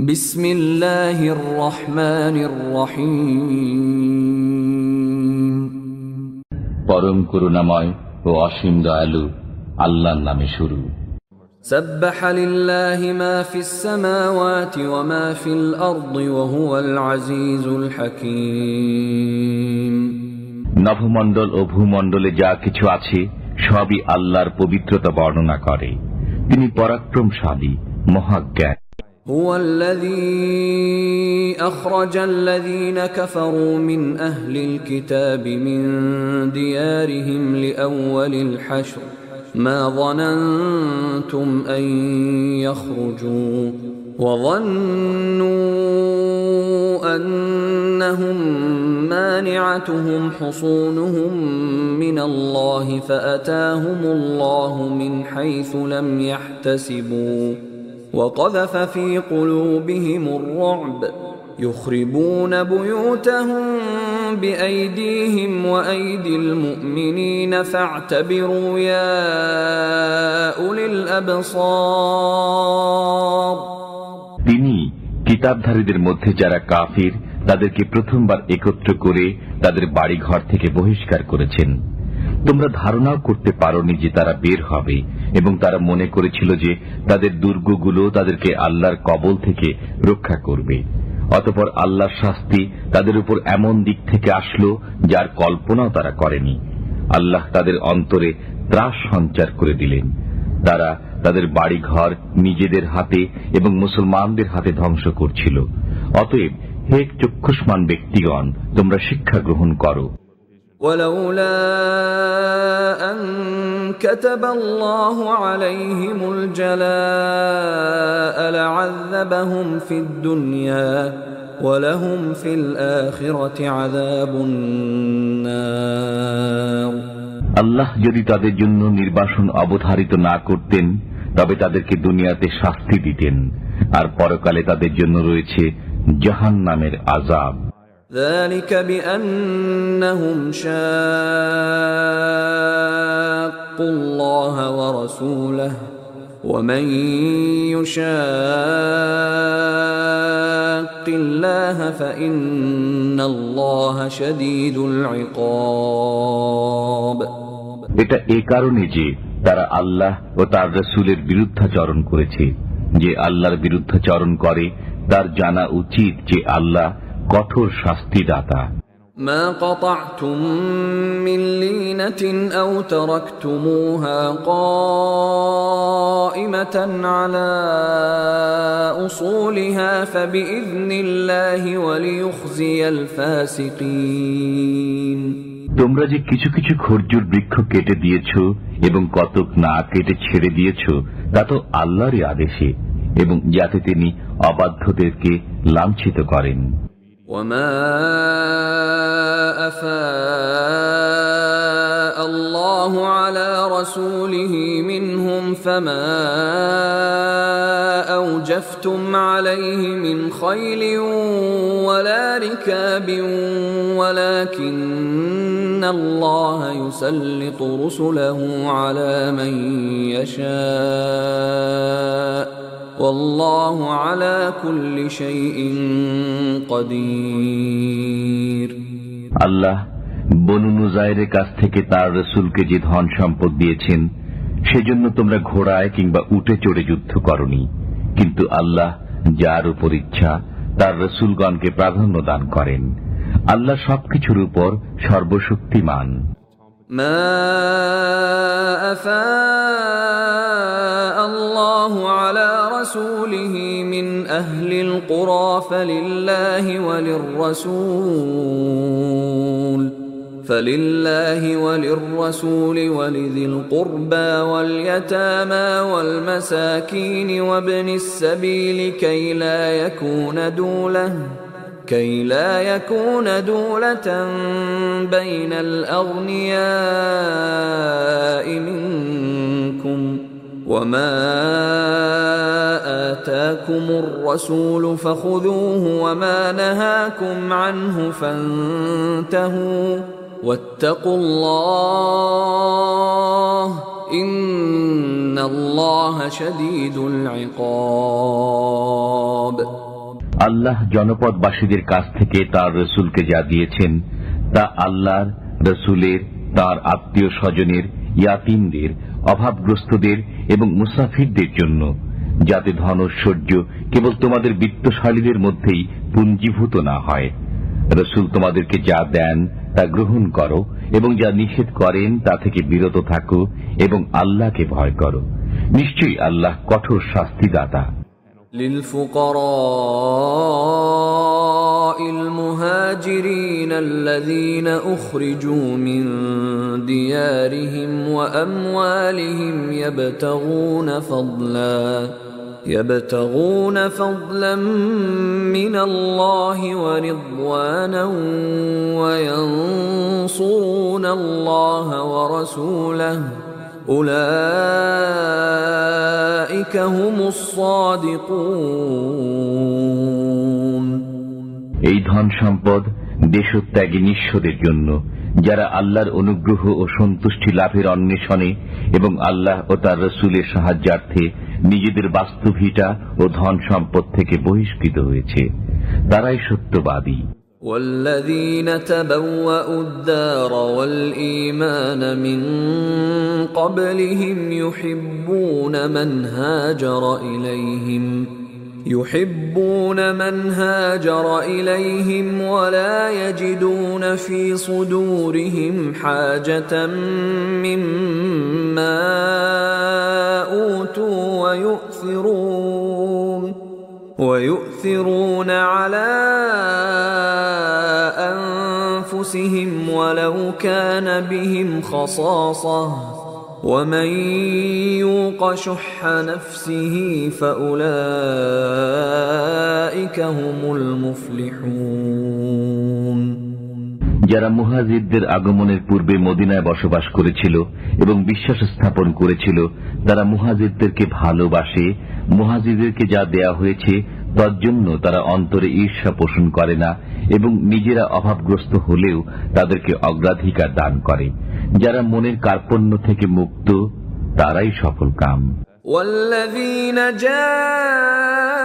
বিসমিল্লাহির রহমানির রহিম। পরম করুণাময় ও অসীম দয়ালু আল্লাহর নামে শুরু। সাব্বাহা লিল্লাহি মা ফিস সামাওয়াতি ওয়া মা ফিল আরদি ওয়া হুয়াল আজিজুল হাকীম। নভমণ্ডল ও ভূমণ্ডলে যা কিছু আছে সবই আল্লাহর পবিত্রতা বর্ণনা করে। তিনি পরাক্রমশালী, মহাজ্ঞানী। هو الذي أخرج الذين كفروا من أهل الكتاب من ديارهم لأول الحشر ما ظننتم أن يخرجوا وظنوا أنهم مانعتهم حصونهم من الله فأتاهم الله من حيث لم يحتسبوا وقذف في قلوبهم الرعب يخربون بيوتهم بأيديهم وأيدي المؤمنين فاعتبروا يا أولي الأبصار। তিনি কিতাবধারীদের মধ্যে যারা কাফির তাদেরকে প্রথমবার একত্র করে তাদের বাড়িঘর থেকে বহিষ্কার করেছেন। তোমরা ধারণাও করতে পারোনি যে তারা বের হবে, এবং তারা মনে করেছিল যে তাদের দুর্গগুলো তাদেরকে আল্লাহর কবল থেকে রক্ষা করবে। অতঃপর আল্লাহর শাস্তি তাদের উপর এমন দিক থেকে আসলো যার কল্পনাও তারা করেনি। আল্লাহ তাদের অন্তরে ত্রাস সঞ্চার করে দিলেন। তারা তাদের বাড়িঘর নিজেদের হাতে এবং মুসলমানদের হাতে ধ্বংস করছিল। অতএব হে চক্ষুষ্মান ব্যক্তিগণ, তোমরা শিক্ষা গ্রহণ করো। ولولا أن كتب الله عليهم الجلاء لعذبهم في الدنيا ولهم في الآخرة عذاب النار। আল্লাহ যদি তাদের জন্য নির্বাসন অবধারিত না করতেন তবে তাদেরকে দুনিয়াতে শাস্তি দিতেন, আর পরকালে তাদের জন্য রয়েছে জাহান্নামের আযাব। ذلك بأنهم شاقوا الله ورسوله ومن يشاق الله فإن الله شديد العقاب। এটা এই কারণে যে তারা আল্লাহ ও তার রাসূলের বিরুদ্ধাচরণ করেছে। যে আল্লাহর বিরুদ্ধাচরণ করে তার জানা উচিত যে আল্লাহ কঠোর শাস্তিদাতা। ما قطعتم من لينة أو تركتموها قائمة على أصولها فبإذن الله وليخزي الفاسقين। তোমরা যে কিছু কিছু খরজুর বৃক্ষ কেটে দিয়েছ এবং কতক না কেটে ছেড়ে দিয়েছ তা তো আল্লাহরই আদেশে, এবং যাতে তিনি অবাধ্যদেরকে লাঞ্ছিত করেন। وما أفاء الله على رسوله منهم فما أوجفتم عليه من خيل ولا ركاب ولكن الله يسلط رسله على من يشاء والله على كل شيء قدير। আল্লাহ বনু নুযায়রের কাছ থেকে তার রাসূলকে যে ধন সম্পদ দিয়েছেন সেজন্য তোমরা ঘোড়ায় কিংবা উটে চড়ে যুদ্ধ করনি, কিন্তু আল্লাহ যার উপর ইচ্ছা তার রাসূলগণকে প্রাধান্য দান করেন। আল্লাহ সবকিছুর উপর সর্বশক্তিমান। ما أفاء الله على رسوله من أهل القرى فلله وللرسول ولذي القربى واليتامى والمساكين وابن السبيل كي لا يكون دولة بين الأغنياء منكم وما آتاكم الرسول فخذوه وما نهاكم عنه فانتهوا واتقوا الله إن الله شديد العقاب। আল্লাহ জনপদবাসীদের কাছ থেকে তার রসুলকে যা দিয়েছেন তা আল্লাহর রসুলের, তার আত্মীয় স্বজনের, ইয়াতীমদের, অভাবগ্রস্তদের এবং মুসাফিরদের জন্য, যাতে ধনৈশ্বর্য কেবল তোমাদের বিত্তশালীদের মধ্যেই পুঞ্জীভূত না হয়। রসুল তোমাদেরকে যা দেন তা গ্রহণ করো এবং যা নিষেধ করেন তা থেকে বিরত থাকো এবং আল্লাহকে ভয় করো। নিশ্চয়ই আল্লাহ কঠোর শাস্তিদাতা। للفقراء المهاجرين الذين أخرجوا من ديارهم وأموالهم يبتغون فضلا من الله ورضوانا وينصرون الله ورسوله أولئك هم الصادقون। এই ধন সম্পদ দেশত্যাগী নিঃস্বদের জন্য, যারা আল্লাহর অনুগ্রহ ও সন্তুষ্টি লাভের অন্বেষণে এবং আল্লাহ ও তার রসুলের সাহায্যার্থে নিজেদের বাস্তুভিটা ও ধন সম্পদ থেকে বহিষ্কৃত হয়েছে, তারাই সত্যবাদী। والذين تبوأوا الدار والإيمان من قبلهم يحبون من هاجر إليهم ولا يجدون في صدورهم حاجة مما أوتوا ويؤثرون على أنفسهم ولو كان بهم خصاصة ومن يوق شح نفسه فأولئك هم المفلحون। যারা মুহাজিরদের আগমনের পূর্বে মদিনায় বসবাস করেছিল এবং বিশ্বাস স্থাপন করেছিল, তারা মুহাজিরদেরকে ভালোবাসে। মুহাজিরদেরকে যা দেয়া হয়েছে তার জন্য তারা অন্তরে ঈর্ষা পোষণ করে না এবং নিজেরা অভাবগ্রস্ত হলেও তাদেরকে অগ্রাধিকার দান করে। যারা মনের কার্পণ্য থেকে মুক্ত, তারাই সফল কাম। والذين جاءوا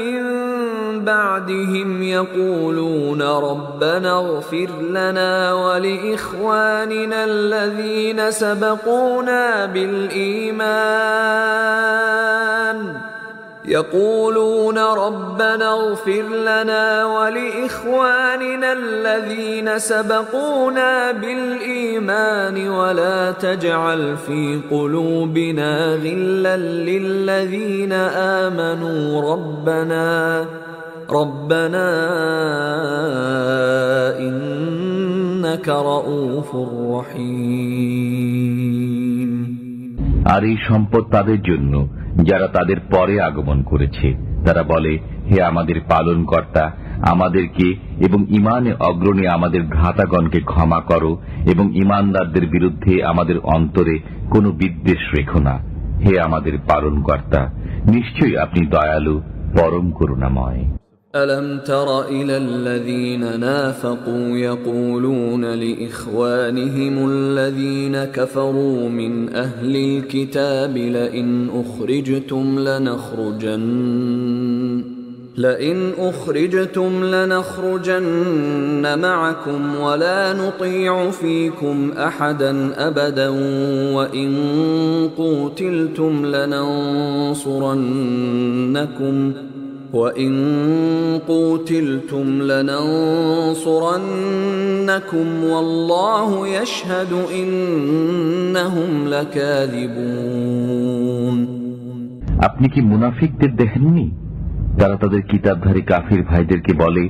من بعدهم يقولون ربنا اغفر لنا ولإخواننا الذين سبقونا بالإيمان ولا تجعل في قلوبنا غلا للذين آمنوا ربنا إنك رؤوف رحيم। আর এই সম্পদ তাদের জন্য যারা তাদের পরে আগমন করেছে। তারা বলে, হে আমাদের পালনকর্তা, আমাদেরকে এবং ঈমানে অগ্রণী আমাদের ভ্রাতাগণকে ক্ষমা করো এবং ঈমানদারদের বিরুদ্ধে আমাদের অন্তরে কোনো বিদ্বেষ রেখো না। হে আমাদের পালনকর্তা, নিশ্চয়ই আপনি দয়ালু, পরম করুণাময়। ألم تر إلى الذين نافقوا يقولون لإخوانهم الذين كفروا من أهل الكتاب لئن أخرجتم لنخرجن معكم ولا نطيع فيكم أحدا أبدا وإن قوتلتم لننصرنكم والله يشهد إنهم لكاذبون। আপনি কি মুনাফিকদের দেখেননি? তারা তাদের কিতাবধারী কাফির ভাইদেরকে বলে,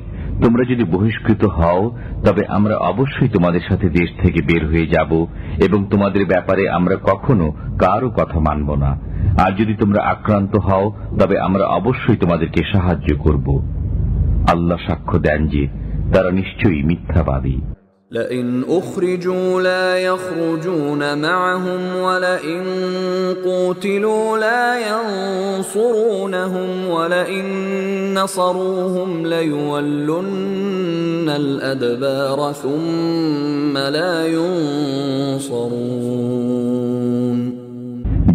তোমরা যদি বহিষ্কৃত হও তবে আমরা অবশ্যই তোমাদের সাথে দেশ থেকে বের হয়ে যাব এবং তোমাদের ব্যাপারে আমরা কখনো কারো কথা মানব না। আর যদি তোমরা আক্রান্ত হও তবে আমরা অবশ্যই তোমাদেরকে সাহায্য করব। আল্লাহ সাক্ষ্য দেন যে তারা নিশ্চয়ই মিথ্যাবাদী। لئن أخرجوا لا يخرجون معهم ولئن قوتلوا لا ينصرونهم ولئن نصروهم ليولن الأدبار ثم لا ينصرون।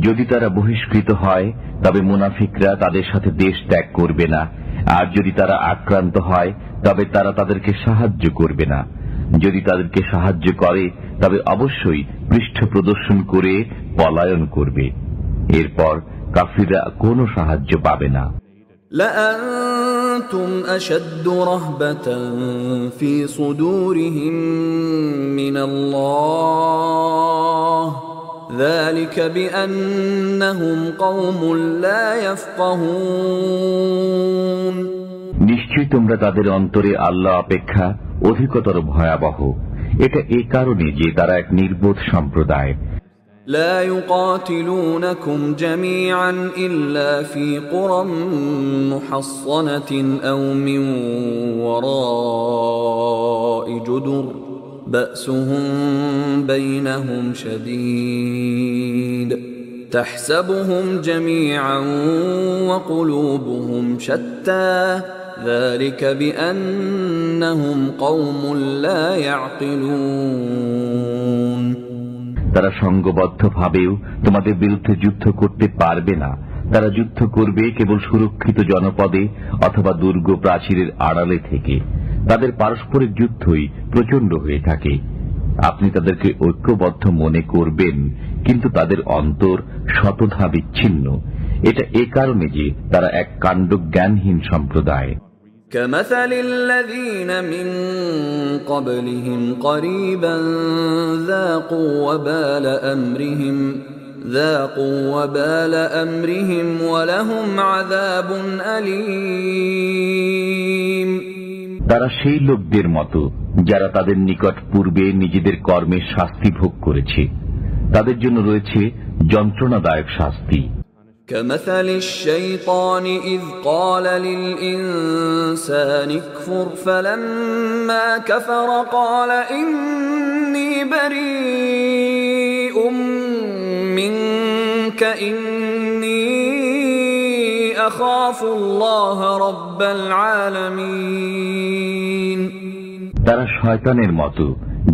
যদি তারা বহিষ্কৃত হয় তবে মুনাফিকরা তাদের সাথে দেশ ত্যাগ করবে না আর যদি তারা আক্রান্ত হয় তবে তারা তাদেরকে সাহায্য করবে না। যদি তাদেরকে সাহায্য করে তবে অবশ্যই পৃষ্ঠ প্রদর্শন করে পলায়ন করবে। এরপর কাফিররা কোনো সাহায্য পাবে না। لأنتم أشد رهبة في صدورهم من الله ذلك بأنهم قوم لا يفقهون। নিশ্চয়ই তোমরা তাদের অন্তরে আল্লাহ অপেক্ষা অধিকতর ভয়াবহ। এটা এই কারণে যে তারা এক নির্বোধ সম্প্রদায়। لا يقاتلونكم جميعا إلا في قرى محصنة أو من وراء جدر بأسهم بينهم شديد تحسبهم جميعا وقلوبهم شتى ذلك بأنهم قوم لا يعقلون। তারা সংঘবদ্ধভাবেও তোমাদের বিরুদ্ধে যুদ্ধ করতে পারবে না। তারা যুদ্ধ করবে কেবল সুরক্ষিত জনপদে অথবা দুর্গ প্রাচীরের আড়ালে থেকে। তাদের পারস্পরিক যুদ্ধই প্রচন্ড হয়ে থাকে। আপনি তাদেরকে ঐক্যবদ্ধ মনে করবেন, কিন্তু তাদের অন্তর শতধা বিচ্ছিন্ন। এটা এ কারণে যে তারা এক কাণ্ডজ্ঞানহীন সম্প্রদায়। كمثل الذين من قبلهم قريبا ذاقوا وبال أمرهم ولهم عذاب أليم। তারা সেই লোকদের মতো যারা তাদের নিকট পূর্বে নিজেদের কর্মের শাস্তি ভোগ করেছে, তাদের জন্য রয়েছে যন্ত্রণাদায়ক শাস্তি। كمثل الشيطان إذ قال للإنسان اكفر فلما كفر قال إني بريء منك إني أخاف الله رب العالمين। তারা শয়তানের মতো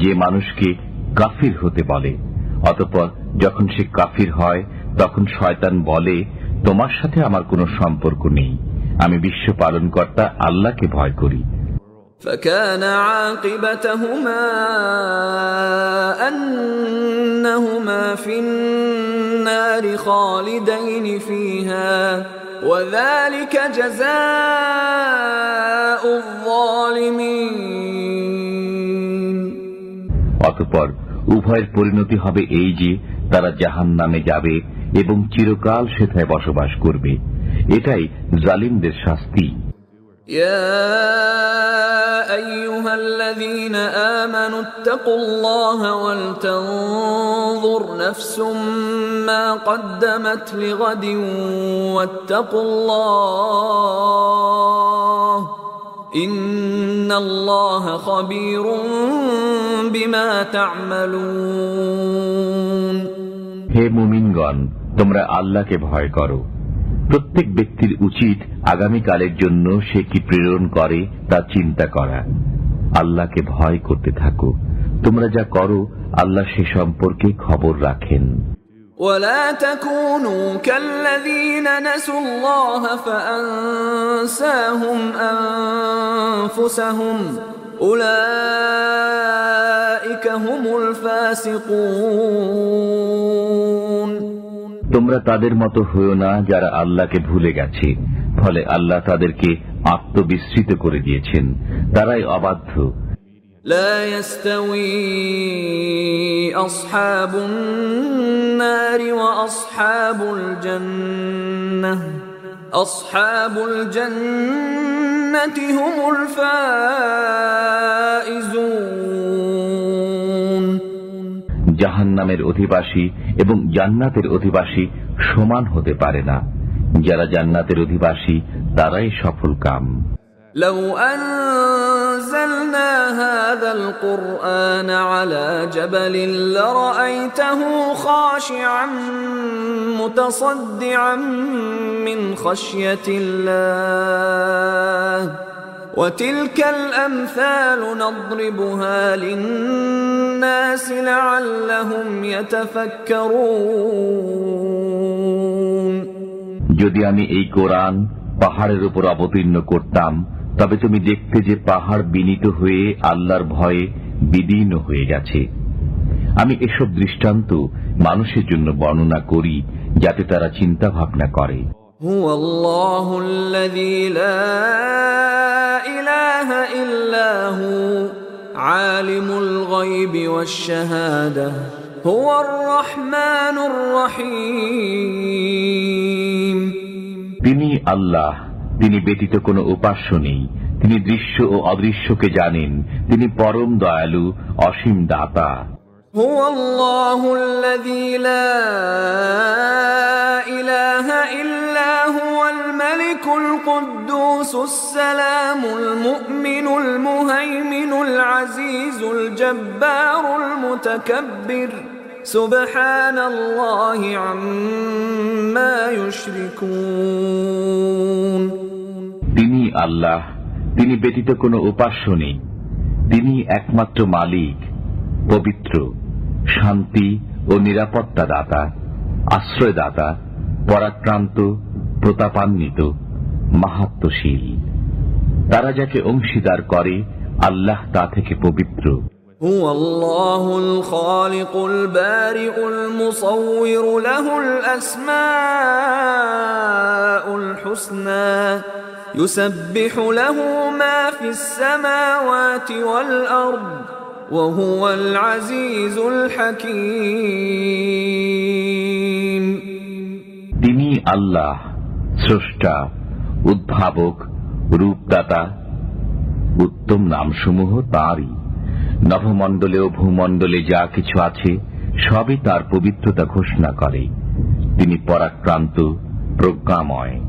যে মানুষকে কাফির হতে বলে, অতঃপর যখন সে কাফির হয় তখন শয়তান বলে, তোমার সাথে আমার কোনো সম্পর্ক নেই, আমি বিশ্ব পালনকর্তা আল্লাহকে ভয় করি। فكان عاقبتهما أنهما في النار خالدين فيها وذلك جزاء الظالمين। অতঃপর উভয়ের পরিণতি হবে এই যে তারা জাহান্নামে যাবে এবং চিরকাল সেথায় বসবাস করবে। এটাই জালিমদের শাস্তি। ইয়া আইয়ুহাল্লাযীনা আমানু ইত্তাকুল্লাহা ওয়াল তানজুর নাফসুম মা কদ্দামাত লিগাদিন ওয়াত্তাকুল্লাহ ইন্নাল্লাহা খাবীরুন বিমা তা'মালুন। হে মুমিনগণ, তোমরা আল্লাহকে ভয় করো। প্রত্যেক ব্যক্তির উচিত আগামীকালের জন্য সে কি প্রেরণ করে তা চিন্তা করা। আল্লাহকে ভয় করতে থাকো, তোমরা যা করো আল্লাহ সে সম্পর্কে খবর রাখেন। ولا تكونوا كالذين نسوا الله فأنساهم أنفسهم أولئك هم الفاسقون। তোমরা তাদের মতো হয়ো না যারা আল্লাহকে ভুলে গেছে, ফলে আল্লাহ তাদেরকে আত্মবিস্মৃত করে দিয়েছেন, তারাই অবাধ্য। لا يستوي أصحاب النار وأصحاب الجنة أصحاب الجنة هم الفائزون। জাহান্নামের অধিবাসী এবং জান্নাতের অধিবাসী সমান হতে পারে না। যারা জান্নাতের অধিবাসী তারাই সফল কাম। لو أنزلنا هذا القرآن على جبل لرأيته خاشعا متصدعا من خشية الله وتلك الأمثال نضربها للناس لعلهم يتفكرون। যদি আমি এই কোরআন পাহাড়ের উপর অবতীর্ণ করতাম, তবে তুমি দেখতে যে পাহাড় বিনীত হয়ে আল্লাহর ভয়ে বিদীর্ণ হয়ে গেছে। আমি এসব দৃষ্টান্ত মানুষের জন্য বর্ণনা করি যাতে তারা চিন্তা ভাবনা করে। هو الله الذي لا إله إلا هو عالم الغيب والشهادة هو الرحمن الرحيم। তিনি আল্লাহ, তিনি ব্যতীত কোনো উপাস্য নেই, তিনি দৃশ্য ও অদৃশ্যকে জানেন, তিনি পরম দয়ালু, অসীম দাতা। هو الله الذي لا إله إلا هو الملك القدوس السلام المؤمن المهيمن العزيز الجبار المتكبر سبحان الله عما يشركون। তিনি আল্লাহ, তিনি ব্যতীত কোনো উপাস্য নেই, তিনি একমাত্র মালিক, পবিত্র, শান্তি ও নিরাপত্তা দাতা, আশ্রয়দাতা, পরাক্রান্ত, প্রতাপান্বিত, মাহাত্ম্যশীল। তারা যাকে অংশীদার করে আল্লাহ তা থেকে পবিত্র। هو الله الخالق البارئ المصور له الأسماء الحسنى يسبح له ما في السماوات والأرض وهو العزيز الحكيم। তিনি আল্লাহ, স্রষ্টা, উদ্ভাবক, রূপদাতা, উত্তম নামসমূহ তাঁরই। নভমণ্ডলে ও ভূমণ্ডলে যা কিছু আছে সবই তার পবিত্রতা ঘোষণা করে। তিনি পরাক্রান্ত, প্রজ্ঞাময়।